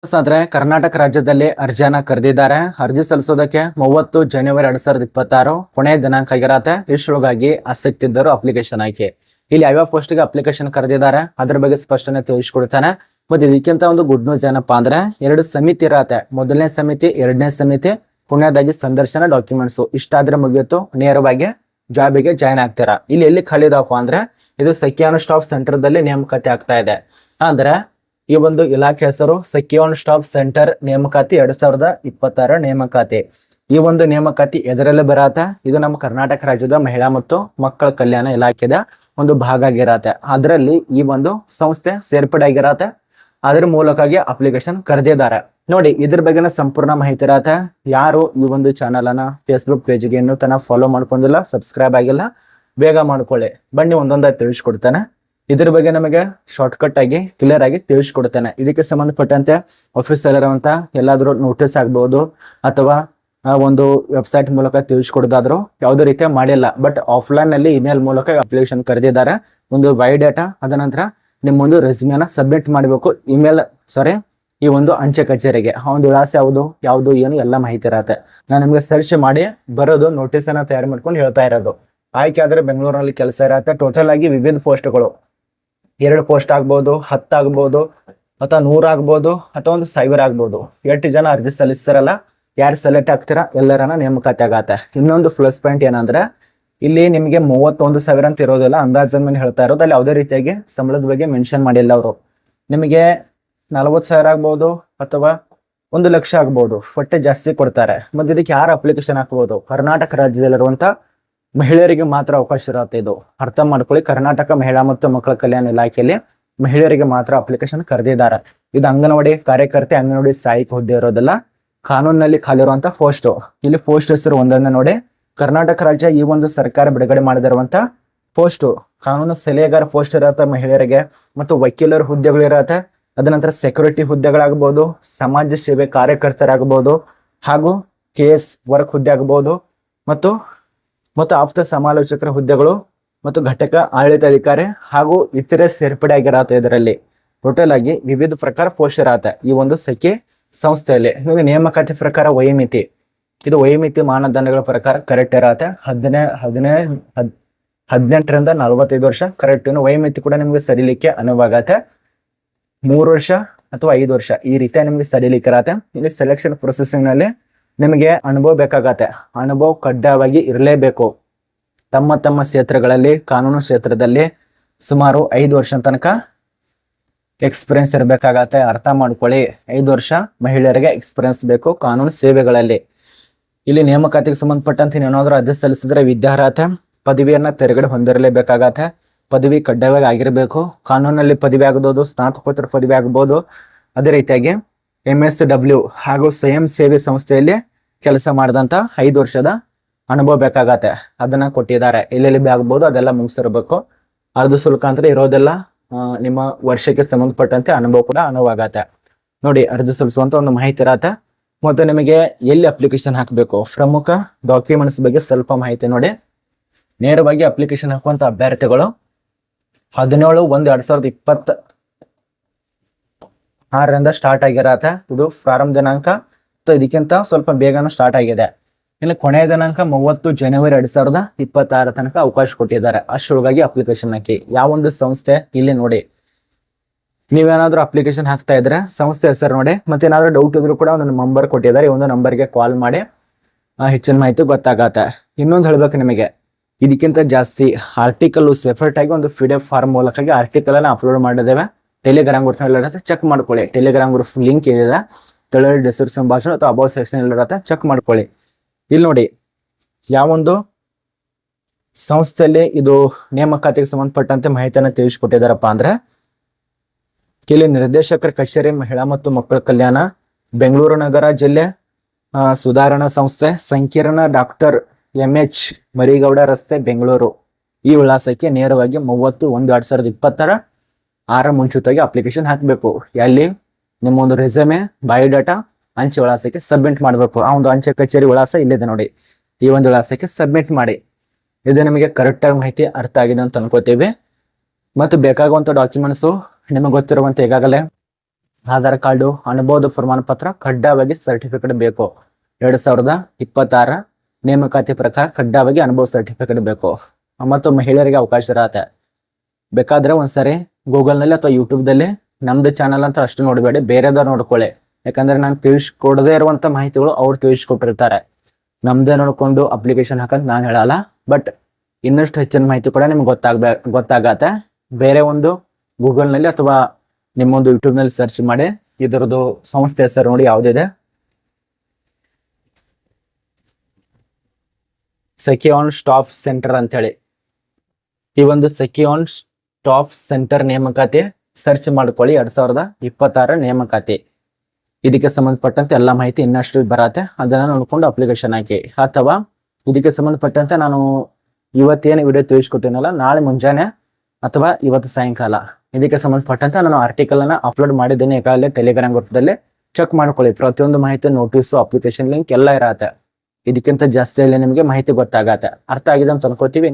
ಆದ್ರೆ ಕರ್ನಾಟಕ ರಾಜ್ಯದಲ್ಲಿ ಅರ್ಜಿಯನ್ನ ಕರೆದಿದ್ದಾರೆ. ಅರ್ಜಿ ಸಲ್ಲಿಸೋದಕ್ಕೆ 30 ಜನವರಿ 2026 ಕೊನೆಯ ದಿನಾಂಕ ಆಗಿರತ್ತೆ. ಇಷ್ಟರೊಳಗಾಗಿ ಆಸಕ್ತಿ ಇದ್ದರು ಅಪ್ಲಿಕೇಶನ್ ಆಯ್ಕೆ. ಇಲ್ಲಿ ಯಾವ್ಯಾವ ಪೋಸ್ಟ್ ಗೆ ಅಪ್ಲಿಕೇಶನ್ ಕರೆದಿದ್ದಾರೆ ಅದ್ರ ಬಗ್ಗೆ ಸ್ಪಷ್ಟನೆ ತಿಳಿಸ್ಕೊಡ್ತಾನೆ. ಮತ್ತೆ ಇದಕ್ಕಿಂತ ಒಂದು ಗುಡ್ ನ್ಯೂಸ್ ಏನಪ್ಪಾ ಅಂದ್ರೆ 2 ಸಮಿತಿ ಇರತ್ತೆ. ಮೊದಲನೇ ಸಮಿತಿ, 2ನೇ ಸಮಿತಿ, ಕೊನೆಯದಾಗಿ ಸಂದರ್ಶನ ಡಾಕ್ಯುಮೆಂಟ್ಸ್. ಇಷ್ಟಾದ್ರೆ ಮುಗಿಯಿತು, ನೇರವಾಗಿ ಜಾಬಿಗೆ ಜಾಯ್ನ್ ಆಗ್ತೀರಾ. ಇಲ್ಲಿ ಎಲ್ಲಿ ಖಾಲಿ ಇದಾವಪ್ಪ ಅಂದ್ರೆ ಇದು ಸಖಿ ಒನ್ ಸ್ಟಾಪ್ ಸೆಂಟರ್ ದಲ್ಲಿ ನೇಮಕಾತಿ ಆಗ್ತಾ ಇದೆ. ಅಂದ್ರೆ ಈ ಒಂದು ಇಲಾಖೆ ಹೆಸರು ಸಖಿ ಒನ್ ಸ್ಟಾಪ್ ಸೆಂಟರ್ ನೇಮಕಾತಿ 2026 ನೇಮಕಾತಿ. ಈ ಒಂದು ನೇಮಕಾತಿ ಎದರಲ್ಲಿ ಬರತ್ತೆ? ಇದು ನಮ್ಮ ಕರ್ನಾಟಕ ರಾಜ್ಯದ ಮಹಿಳಾ ಮತ್ತು ಮಕ್ಕಳ ಕಲ್ಯಾಣ ಇಲಾಖೆದ ಒಂದು ಭಾಗ ಆಗಿರತ್ತೆ. ಅದರಲ್ಲಿ ಈ ಒಂದು ಸಂಸ್ಥೆ ಸೇರ್ಪಡೆ ಆಗಿರತ್ತೆ. ಅದ್ರ ಮೂಲಕವಾಗಿ ಅಪ್ಲಿಕೇಶನ್ ಕರೆದಿದ್ದಾರೆ. ನೋಡಿ, ಇದ್ರ ಬಗ್ಗೆನ ಸಂಪೂರ್ಣ ಮಾಹಿತಿ ಇರತ್ತೆ. ಯಾರು ಈ ಒಂದು ಚಾನಲ್ ಅನ್ನ ಫೇಸ್ಬುಕ್ ಪೇಜ್ಗೆ ಇನ್ನೂ ತನ ಫಾಲೋ ಮಾಡ್ಕೊಂಡಿಲ್ಲ, ಸಬ್ಸ್ಕ್ರೈಬ್ ಆಗಿಲ್ಲ, ಬೇಗ ಮಾಡ್ಕೊಳ್ಳಿ. ಬನ್ನಿ ಒಂದೊಂದಾಗಿ ತಿಳಿಸ್ಕೊಡ್ತೇನೆ. ಇದ್ರ ಬಗ್ಗೆ ನಮಗೆ ಶಾರ್ಟ್ ಕಟ್ ಆಗಿ ಕ್ಲಿಯರ್ ಆಗಿ ತಿಳಿಸ್ಕೊಡ್ತೇನೆ. ಇದಕ್ಕೆ ಸಂಬಂಧಪಟ್ಟಂತೆ ಆಫೀಸಲ್ಲಿ ಇರುವಂತ ಎಲ್ಲಾದ್ರೂ ನೋಟಿಸ್ ಆಗ್ಬಹುದು ಅಥವಾ ಒಂದು ವೆಬ್ಸೈಟ್ ಮೂಲಕ ತಿಳಿಸ್ಕೊಡೋದಾದ್ರು ಯಾವುದೇ ರೀತಿಯ ಮಾಡಿಲ್ಲ. ಬಟ್ ಆಫ್ಲೈನ್ ನಲ್ಲಿ ಇಮೇಲ್ ಮೂಲಕ ಅಪ್ಲಿಕೇಶನ್ ಕರೆದಿದ್ದಾರೆ. ಒಂದು ಬಯೋಡೇಟಾ, ಅದ ನಂತರ ನಿಮ್ಮೊಂದು ರೆಸ್ಯೂಮೆನ ಸಬ್ಮಿಟ್ ಮಾಡಬೇಕು. ಈ ಒಂದು ಅಂಚೆ ಕಚೇರಿಗೆ. ಆ ಒಂದು ವಿಳಾಸ ಯಾವುದು ಏನು ಎಲ್ಲ ಮಾಹಿತಿ ಇರತ್ತೆ. ನಾನು ನಿಮಗೆ ಸರ್ಚ್ ಮಾಡಿ ಬರೋದು ನೋಟಿಸ್ ಅನ್ನ ತಯಾರು ಮಾಡ್ಕೊಂಡು ಹೇಳ್ತಾ ಇರೋದು. ಆಯ್ಕೆ ಆದ್ರೆ ಬೆಂಗಳೂರಿನಲ್ಲಿ ಕೆಲಸ ಇರತ್ತೆ. ಟೋಟಲ್ ಆಗಿ ವಿವಿಧ ಪೋಸ್ಟ್ಗಳು 2 ಪೋಸ್ಟ್ ಆಗ್ಬೋದು, 10 ಆಗ್ಬೋದು, ಅಥವಾ 100 ಆಗ್ಬೋದು, ಅಥವಾ 1000 ಆಗ್ಬೋದು. 8 ಜನ ಅರ್ಜಿ ಸಲ್ಲಿಸ್ತಾರಲ್ಲ, ಯಾರು ಸೆಲೆಕ್ಟ್ ಆಗ್ತೀರಾ ಎಲ್ಲರನ್ನ ನೇಮಕಾತಿ ಆಗತ್ತೆ. ಇನ್ನೊಂದು ಪ್ಲಸ್ ಪಾಯಿಂಟ್ ಏನಂದ್ರೆ ಇಲ್ಲಿ ನಿಮಗೆ 31,000 ಅಂತ ಇರೋದಿಲ್ಲ, ಅಂದಾಜನ್ ಮೇಲೆ ಹೇಳ್ತಾ ಇರೋದು. ಅಲ್ಲಿ ಯಾವುದೇ ರೀತಿಯಾಗಿ ಸಂಬಳದ ಬಗ್ಗೆ ಮೆನ್ಷನ್ ಮಾಡಿಲ್ಲ ಅವರು. ನಿಮಗೆ 40,000 ಆಗ್ಬೋದು ಅಥವಾ 1 ಲಕ್ಷ ಆಗ್ಬೋದು, ಹೊಟ್ಟೆ ಜಾಸ್ತಿ ಕೊಡ್ತಾರೆ. ಮತ್ತೆ ಇದಕ್ಕೆ ಯಾರು ಅಪ್ಲಿಕೇಶನ್ ಹಾಕ್ಬೋದು? ಕರ್ನಾಟಕ ರಾಜ್ಯದಲ್ಲಿರುವಂತ ಮಹಿಳೆಯರಿಗೆ ಮಾತ್ರ ಅವಕಾಶ ಇರುತ್ತೆ. ಇದು ಅರ್ಥ ಮಾಡ್ಕೊಳ್ಳಿ. ಕರ್ನಾಟಕ ಮಹಿಳಾ ಮತ್ತು ಮಕ್ಕಳ ಕಲ್ಯಾಣ ಇಲಾಖೆಯಲ್ಲಿ ಮಹಿಳೆಯರಿಗೆ ಮಾತ್ರ ಅಪ್ಲಿಕೇಶನ್ ಕರೆದಿದ್ದಾರೆ. ಇದು ಅಂಗನವಾಡಿ ಕಾರ್ಯಕರ್ತೆ, ಅಂಗನವಾಡಿ ಸಹಾಯಕ ಹುದ್ದೆ ಇರೋದಿಲ್ಲ, ಕಾನೂನಿನಲ್ಲಿ ಖಾಲಿ ಇರುವಂತ ಪೋಸ್ಟ್. ಇಲ್ಲಿ ಪೋಸ್ಟ್ ಹೆಸರು ಒಂದೊಂದೇ ನೋಡಿ. ಕರ್ನಾಟಕ ರಾಜ್ಯ ಈ ಒಂದು ಸರ್ಕಾರ ಬಿಡುಗಡೆ ಮಾಡದಿರುವಂತ ಪೋಸ್ಟ್ ಕಾನೂನು ಸಲಹೆಗಾರ ಪೋಸ್ಟ್ ಇರತ್ತೆ ಮಹಿಳೆಯರಿಗೆ, ಮತ್ತು ವಕೀಲರ ಹುದ್ದೆಗಳು ಇರತ್ತೆ. ಅದ ನಂತರ ಸೆಕ್ಯೂರಿಟಿ ಹುದ್ದೆಗಳಾಗಬಹುದು, ಸಮಾಜ ಸೇವೆ ಕಾರ್ಯಕರ್ತರಾಗಬಹುದು, ಹಾಗೂ KS ವರ್ಕ್ ಹುದ್ದೆ ಆಗಬಹುದು, ಮತ್ತು ಆಪ್ತ ಸಮಾಲೋಚಕರ ಹುದ್ದೆಗಳು, ಮತ್ತು ಘಟಕ ಆಡಳಿತಾಧಿಕಾರಿ ಹಾಗೂ ಇತರೆ ಸೇರ್ಪಡೆ ಆಗಿರತ್ತೆ. ಇದರಲ್ಲಿ ಟೋಟಲ್ ಆಗಿ ವಿವಿಧ ಪ್ರಕಾರ ಪೋಸ್ಟ್ ಇರತ್ತೆ ಈ ಒಂದು ಸಖಿ ಸಂಸ್ಥೆಯಲ್ಲಿ. ನೇಮಕಾತಿ ಪ್ರಕಾರ ವಯೋಮಿತಿ, ಇದು ವಯೋಮಿತಿ ಮಾನದಂಡಗಳ ಪ್ರಕಾರ ಕರೆಕ್ಟ್ ಇರತ್ತೆ. 18ರಿಂದ 45 ವರ್ಷ ಕರೆಕ್ಟ್. ಇನ್ನು ವಯೋಮಿತಿ ಕೂಡ ನಿಮ್ಗೆ ಸಡಿಲಿಕ್ಕೆ ಅನುವಾಗತ್ತೆ. 3 ವರ್ಷ ಅಥವಾ 5 ವರ್ಷ ಈ ರೀತಿ ನಿಮ್ಗೆ ಸಡಿಲಿಕ್ಕೆ ಇರತ್ತೆ. ಇಲ್ಲಿ ಸೆಲೆಕ್ಷನ್ ಪ್ರೊಸೆಸಿಂಗ್ ನಲ್ಲಿ ನಿಮಗೆ ಅನುಭವ ಬೇಕಾಗತ್ತೆ. ಅನುಭವ ಕಡ್ಡಾಯವಾಗಿ ಇರಲೇಬೇಕು. ತಮ್ಮ ಕ್ಷೇತ್ರಗಳಲ್ಲಿ, ಕಾನೂನು ಕ್ಷೇತ್ರದಲ್ಲಿ ಸುಮಾರು 5 ವರ್ಷ ತನಕ ಎಕ್ಸ್ಪೀರಿಯನ್ಸ್ ಇರಬೇಕಾಗತ್ತೆ. ಅರ್ಥ ಮಾಡ್ಕೊಳ್ಳಿ, 5 ವರ್ಷ ಮಹಿಳೆಯರಿಗೆ ಎಕ್ಸ್ಪೀರಿಯನ್ಸ್ ಬೇಕು ಕಾನೂನು ಸೇವೆಗಳಲ್ಲಿ. ಇಲ್ಲಿ ನೇಮಕಾತಿಗೆ ಸಂಬಂಧಪಟ್ಟಂತೆ ಏನಾದರೂ ಅರ್ಜಿ ಸಲ್ಲಿಸಿದ್ರೆ ವಿದ್ಯಾರ್ಹತೆ ಪದವಿಯನ್ನ ತೆರಗಡೆ ಹೊಂದಿರಲೇಬೇಕಾಗತ್ತೆ. ಪದವಿ ಕಡ್ಡಾಯವಾಗಿ ಆಗಿರಬೇಕು. ಕಾನೂನಲ್ಲಿ ಪದವಿ ಆಗಬಹುದು, ಸ್ನಾತಕೋತ್ತರ ಪದವಿ ಆಗಬಹುದು. ಅದೇ ರೀತಿಯಾಗಿ MSW ಹಾಗೂ ಸ್ವಯಂ ಸೇವೆ ಸಂಸ್ಥೆಯಲ್ಲಿ ಕೆಲಸ ಮಾಡಿದಂತ 5 ವರ್ಷದ ಅನುಭವ ಬೇಕಾಗತ್ತೆ. ಅದನ್ನ ಕೊಟ್ಟಿದ್ದಾರೆ. ಎಲ್ಲೆಲ್ಲಿ ಆಗ್ಬಹುದು ಅದೆಲ್ಲ ಮುಗಿಸಿರ್ಬೇಕು. ಅರ್ಧ ಶುಲ್ಕ ಅಂತ ಇರೋದೆಲ್ಲ ನಿಮ್ಮ ವರ್ಷಕ್ಕೆ ಸಂಬಂಧಪಟ್ಟಂತೆ ಅನುಭವ ಕೂಡ ಅನುವಾಗತ್ತೆ. ನೋಡಿ, ಅರ್ಜಿ ಸಲ್ಲಿಸುವಂತ ಒಂದು ಮಾಹಿತಿ ಇರತ್ತೆ. ಮತ್ತು ನಿಮಗೆ ಎಲ್ಲಿ ಅಪ್ಲಿಕೇಶನ್ ಹಾಕಬೇಕು, ಪ್ರಮುಖ ಡಾಕ್ಯುಮೆಂಟ್ಸ್ ಬಗ್ಗೆ ಸ್ವಲ್ಪ ಮಾಹಿತಿ ನೋಡಿ. ನೇರವಾಗಿ ಅಪ್ಲಿಕೇಶನ್ ಹಾಕುವಂತ ಅಭ್ಯರ್ಥಿಗಳು 17/1/2026ರಿಂದ ಸ್ಟಾರ್ಟ್ ಆಗಿರತ್ತೆ. ಇದು ಪ್ರಾರಂಭ ದಿನಾಂಕ. ಇದಕ್ಕಿಂತ ಸ್ವಲ್ಪ ಬೇಗನೂ ಸ್ಟಾರ್ಟ್ ಆಗಿದೆ. ಇನ್ನು ಕೊನೆಯ ದಿನಾಂಕ 30 ಜನವರಿ 2026 ತನಕ ಅವಕಾಶ ಕೊಟ್ಟಿದ್ದಾರೆ. ಅಷ್ಟರೊಳಗಾಗಿ ಅಪ್ಲಿಕೇಶನ್ ಹಾಕಿ. ಯಾವೊಂದು ಸಂಸ್ಥೆ ಇಲ್ಲಿ ನೋಡಿ. ನೀವೇನಾದ್ರೂ ಅಪ್ಲಿಕೇಶನ್ ಹಾಕ್ತಾ ಇದ್ರೆ ಸಂಸ್ಥೆ ಹೆಸರು ನೋಡಿ. ಮತ್ತೆ ಏನಾದ್ರೂ ಡೌಟ್ ಇದ್ರು ಕೂಡ ಒಂದು ನಂಬರ್ ಕೊಟ್ಟಿದ್ದಾರೆ. ಈ ಒಂದು ನಂಬರ್ಗೆ ಕಾಲ್ ಮಾಡಿ ಹೆಚ್ಚಿನ ಮಾಹಿತಿ ಗೊತ್ತಾಗತ್ತೆ. ಇನ್ನೊಂದು ಹೇಳ್ಬೇಕು ನಿಮಗೆ, ಇದಕ್ಕಿಂತ ಜಾಸ್ತಿ ಆರ್ಟಿಕಲ್ ಸೆಪರೇಟ್ ಆಗಿ ಒಂದು PDF ಫಾರ್ಮ್ ಮೂಲಕ ಆರ್ಟಿಕಲ್ ಅನ್ನ ಅಪ್ಲೋಡ್ ಮಾಡಿದ್ದೇವೆ. ಟೆಲಿಗ್ರಾಮ್ ಗ್ರೂಪ್ ಚೆಕ್ ಮಾಡ್ಕೊಳ್ಳಿ. ಟೆಲಿಗ್ರಾಮ್ ಗ್ರೂಪ್ ಲಿಂಕ್ ಏನಿದೆ ತೆಳಗಡೆ ಡಿಸ್ಕ್ರಿಪ್ಷನ್ ಬಾಕ್ಸ್ ಅಥವಾ ಅಬೌಟ್ ಸೆಕ್ಷನ್ ಇರುತ್ತೆ, ಚೆಕ್ ಮಾಡ್ಕೊಳ್ಳಿ. ಇಲ್ಲಿ ನೋಡಿ, ಯಾವೊಂದು ಸಂಸ್ಥೆಯಲ್ಲಿ ಇದು ನೇಮಕಾತಿಗೆ ಸಂಬಂಧಪಟ್ಟಂತೆ ಮಾಹಿತಿಯನ್ನು ತಿಳಿಸಿಕೊಟ್ಟಿದ್ದಾರಪ್ಪ ಅಂದ್ರೆ ಇಲ್ಲಿ ನಿರ್ದೇಶಕರ ಕಚೇರಿ, ಮಹಿಳಾ ಮತ್ತು ಮಕ್ಕಳ ಕಲ್ಯಾಣ, ಬೆಂಗಳೂರು ನಗರ ಜಿಲ್ಲೆ, ಸುಧಾರಣಾ ಸಂಸ್ಥೆ, ಸಂಕೀರ್ಣ ಡಾಕ್ಟರ್ MH ಮರಿಗೌಡ ರಸ್ತೆ, ಬೆಂಗಳೂರು. ಈ ವಿಳಾಸಕ್ಕೆ ನೇರವಾಗಿ 30/1/2026 ಮುಂಚಿತವಾಗಿ ಅಪ್ಲಿಕೇಶನ್ ಹಾಕಬೇಕು. ಎಲ್ಲಿ ನಿಮ್ಮ ಒಂದು ರೆಸ್ಯೂಮೆ, ಬಯೋಡಾಟಾ ಅಂಚೆ ವಿಳಾಸಕ್ಕೆ ಸಬ್ಮಿಟ್ ಮಾಡಬೇಕು. ಆ ಒಂದು ಅಂಚೆ ಕಚೇರಿ ವಿಳಾಸ ಇಲ್ಲಿದೆ ನೋಡಿ. ಈ ಒಂದು ವಿಳಾಸಕ್ಕೆ ಸಬ್ಮಿಟ್ ಮಾಡಿ. ಇದು ನಿಮಗೆ ಕರೆಕ್ಟ್ ಆಗಿ ಮಾಹಿತಿ ಅರ್ಥ ಆಗಿದೆ ಅಂತ ಅನ್ಕೋತೀವಿ. ಮತ್ತು ಬೇಕಾಗುವಂತ ಡಾಕ್ಯುಮೆಂಟ್ಸು ನಿಮಗೆ ಗೊತ್ತಿರುವಂತೆ ಈಗಾಗಲೇ ಆಧಾರ್ ಕಾರ್ಡು, ಅನುಭವದ ಪ್ರಮಾಣ ಪತ್ರ, ಕಡ್ಡಾಯವಾಗಿ ಸರ್ಟಿಫಿಕೇಟ್ ಬೇಕು. 2026 ನೇಮಕಾತಿ ಪ್ರಕಾರ ಕಡ್ಡಾಯವಾಗಿ ಅನುಭವ ಸರ್ಟಿಫಿಕೇಟ್ ಬೇಕು. ಮತ್ತು ಮಹಿಳೆಯರಿಗೆ ಅವಕಾಶ ಇರತ್ತೆ. ಬೇಕಾದ್ರೆ ಒಂದ್ಸರಿ ಗೂಗಲ್ನಲ್ಲಿ ಅಥವಾ ಯೂಟ್ಯೂಬ್ದಲ್ಲಿ ನಮ್ದು ಚಾನಲ್ ಅಂತ ಅಷ್ಟು ನೋಡಬೇಡಿ, ಬೇರೆದ ನೋಡ್ಕೊಳ್ಳಿ. ಯಾಕಂದ್ರೆ ನಾನು ತಿಳಿಸ್ಕೊಡದೇ ಇರುವಂತ ಮಾಹಿತಿಗಳು ಅವ್ರು ತಿಳಿಸ್ಕೊಟ್ಟಿರ್ತಾರೆ. ನಮ್ದೇ ನೋಡ್ಕೊಂಡು ಅಪ್ಲಿಕೇಶನ್ ಹಾಕಂತ ನಾನು ಹೇಳಲ್ಲ. ಬಟ್ ಇನ್ನಷ್ಟು ಹೆಚ್ಚಿನ ಮಾಹಿತಿ ಕೂಡ ನಿಮ್ಗೆ ಗೊತ್ತಾಗತ್ತೆ. ಬೇರೆ ಒಂದು ಗೂಗಲ್ನಲ್ಲಿ ಅಥವಾ ನಿಮ್ಮೊಂದು ಯೂಟ್ಯೂಬ್ನಲ್ಲಿ ಸರ್ಚ್ ಮಾಡಿ ಇದರದ್ದು ಸಂಸ್ಥೆ ಹೆಸರು ನೋಡಿ ಯಾವುದಿದೆ. ಸಖಿ ಆನ್ ಸ್ಟಾಫ್ ಸೆಂಟರ್ ಅಂತ ಹೇಳಿ. ಈ ಒಂದು ಸಖಿ ಆನ್ ಸ್ಟಾಫ್ ಸೆಂಟರ್ ನೇಮಕಾತಿ ಸರ್ಚ್ ಮಾಡ್ಕೊಳ್ಳಿ. 2026 ನೇಮಕಾತಿ. ಇದಕ್ಕೆ ಸಂಬಂಧಪಟ್ಟಂತೆ ಎಲ್ಲ ಮಾಹಿತಿ ಇನ್ನಷ್ಟು ಬರತ್ತೆ. ಅದನ್ನ ನೋಡ್ಕೊಂಡು ಅಪ್ಲಿಕೇಶನ್ ಹಾಕಿ. ಅಥವಾ ಇದಕ್ಕೆ ಸಂಬಂಧಪಟ್ಟಂತೆ ನಾನು ಇವತ್ತೇನು ವಿಡಿಯೋ ತಿಳಿಸ್ಕೊಟ್ಟಿನಲ್ಲ, ನಾಳೆ ಮುಂಜಾನೆ ಅಥವಾ ಇವತ್ತು ಸಾಯಂಕಾಲ ಇದಕ್ಕೆ ಸಂಬಂಧಪಟ್ಟಂತೆ ನಾನು ಆರ್ಟಿಕಲ್ ಅನ್ನ ಅಪ್ಲೋಡ್ ಮಾಡಿದ್ದೇನೆ ಈಗಾಗಲೇ ಟೆಲಿಗ್ರಾಮ್ ಗ್ರೂಪ್ದಲ್ಲಿ. ಚೆಕ್ ಮಾಡ್ಕೊಳ್ಳಿ. ಪ್ರತಿಯೊಂದು ಮಾಹಿತಿ, ನೋಟಿಸು, ಅಪ್ಲಿಕೇಶನ್ ಲಿಂಕ್ ಎಲ್ಲ ಇರತ್ತೆ. ಇದಕ್ಕಿಂತ ಜಾಸ್ತಿ ನಿಮಗೆ ಮಾಹಿತಿ ಗೊತ್ತಾಗತ್ತೆ. ಅರ್ಥ ಆಗಿದೆ ಅಂತ ಅನ್ಕೋತೀವಿ.